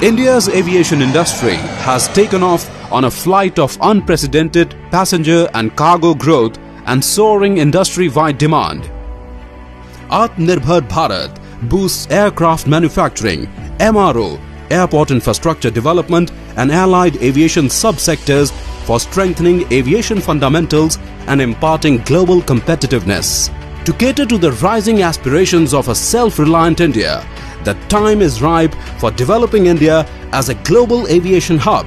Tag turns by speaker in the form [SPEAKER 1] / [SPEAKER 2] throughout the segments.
[SPEAKER 1] India's aviation industry has taken off on a flight of unprecedented passenger and cargo growth and soaring industry-wide demand. Atmanirbhar Bharat boosts aircraft manufacturing, MRO, airport infrastructure development and allied aviation subsectors for strengthening aviation fundamentals and imparting global competitiveness. To cater to the rising aspirations of a self-reliant India, the time is ripe for developing India as a global aviation hub,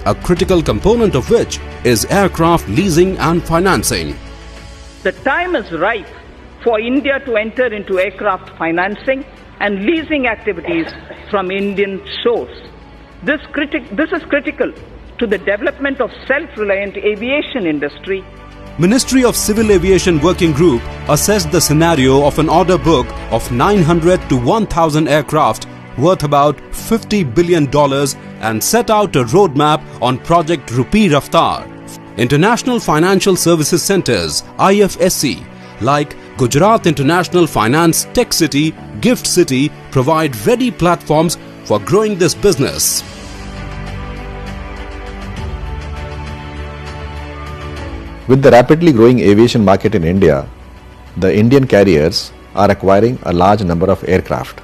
[SPEAKER 1] a critical component of which is aircraft leasing and financing.
[SPEAKER 2] The time is ripe for India to enter into aircraft financing and leasing activities from Indian shores. This is critical to the development of self-reliant aviation industry.
[SPEAKER 1] Ministry of Civil Aviation Working Group assessed the scenario of an order book of 900 to 1,000 aircraft worth about $50 billion and set out a roadmap on Project Rupee Raftar. International Financial Services Centers (IFSC) like Gujarat International Finance Tech City, Gift City provide ready platforms for growing this business.
[SPEAKER 3] With the rapidly growing aviation market in India, the Indian carriers are acquiring a large number of aircraft.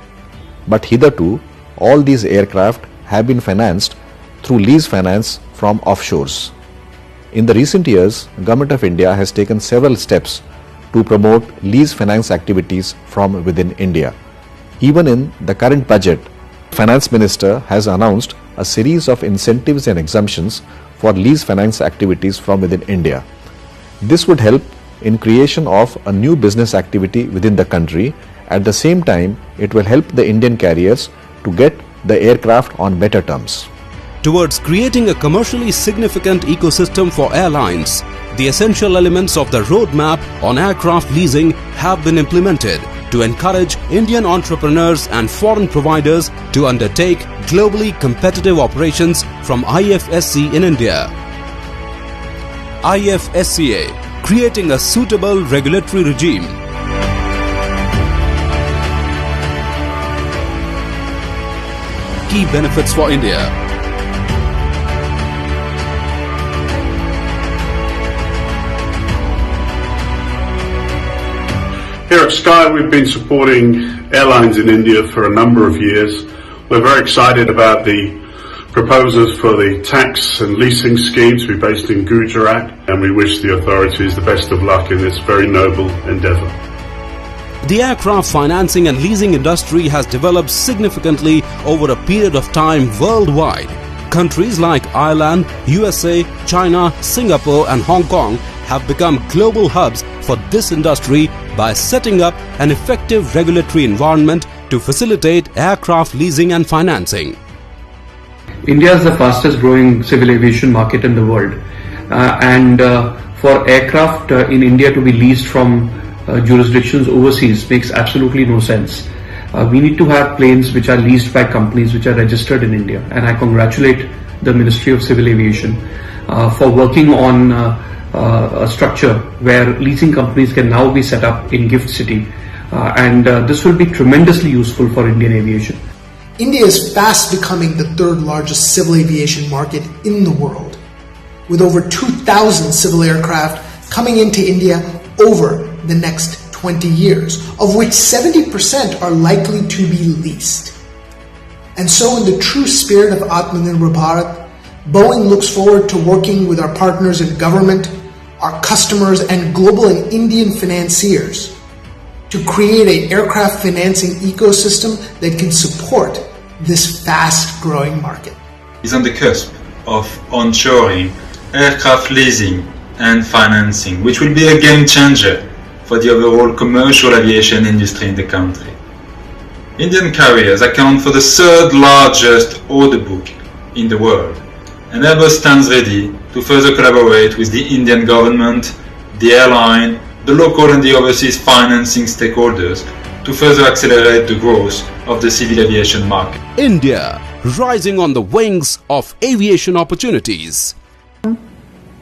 [SPEAKER 3] But hitherto, all these aircraft have been financed through lease finance from offshores. In the recent years, Government of India has taken several steps to promote lease finance activities from within India. Even in the current budget, Finance Minister has announced a series of incentives and exemptions for lease finance activities from within India. This would help in creation of a new business activity within the country. At the same time, it will help the Indian carriers to get the aircraft on better terms.
[SPEAKER 1] Towards creating a commercially significant ecosystem for airlines, the essential elements of the roadmap on aircraft leasing have been implemented to encourage Indian entrepreneurs and foreign providers to undertake globally competitive operations from IFSC in India. IFSCA, creating a suitable regulatory regime. Key benefits for India.
[SPEAKER 4] Here at Sky, we've been supporting airlines in India for a number of years. We're very excited about the proposals for the tax and leasing scheme to be based in Gujarat, and we wish the authorities the best of luck in this very noble endeavour.
[SPEAKER 1] The aircraft financing and leasing industry has developed significantly over a period of time worldwide. Countries like Ireland, USA, China, Singapore and Hong Kong have become global hubs for this industry by setting up an effective regulatory environment to facilitate aircraft leasing and financing.
[SPEAKER 5] India is the fastest growing civil aviation market in the world, and for aircraft in India to be leased from jurisdictions overseas makes absolutely no sense. We need to have planes which are leased by companies which are registered in India, and I congratulate the Ministry of Civil Aviation for working on a structure where leasing companies can now be set up in Gift City, and this will be tremendously useful for Indian aviation.
[SPEAKER 6] India is fast becoming the third largest civil aviation market in the world, with over 2,000 civil aircraft coming into India over the next 20 years, of which 70% are likely to be leased. And so in the true spirit of Atmanirbhar Bharat, Boeing looks forward to working with our partners in government, our customers and global and Indian financiers to create an aircraft financing ecosystem that can support this fast-growing market.
[SPEAKER 7] Is on the cusp of onshoring aircraft leasing and financing, which will be a game changer for the overall commercial aviation industry in the country. Indian carriers account for the third largest order book in the world, and Airbus stands ready to further collaborate with the Indian government, the airline, the local and the overseas financing stakeholders to further accelerate the growth of the civil aviation market.
[SPEAKER 1] India, rising on the wings of aviation opportunities.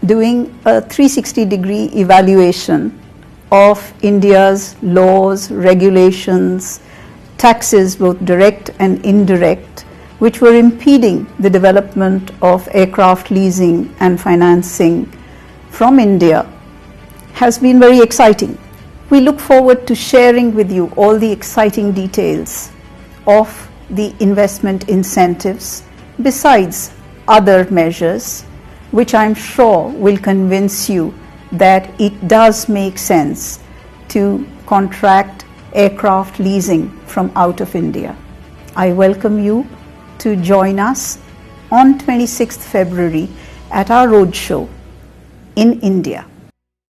[SPEAKER 8] Doing a 360-degree evaluation of India's laws, regulations, taxes, both direct and indirect, which were impeding the development of aircraft leasing and financing from India, has been very exciting. We look forward to sharing with you all the exciting details of the investment incentives, besides other measures, which I'm sure will convince you that it does make sense to contract aircraft leasing from out of India. I welcome you to join us on 26th February at our roadshow in India.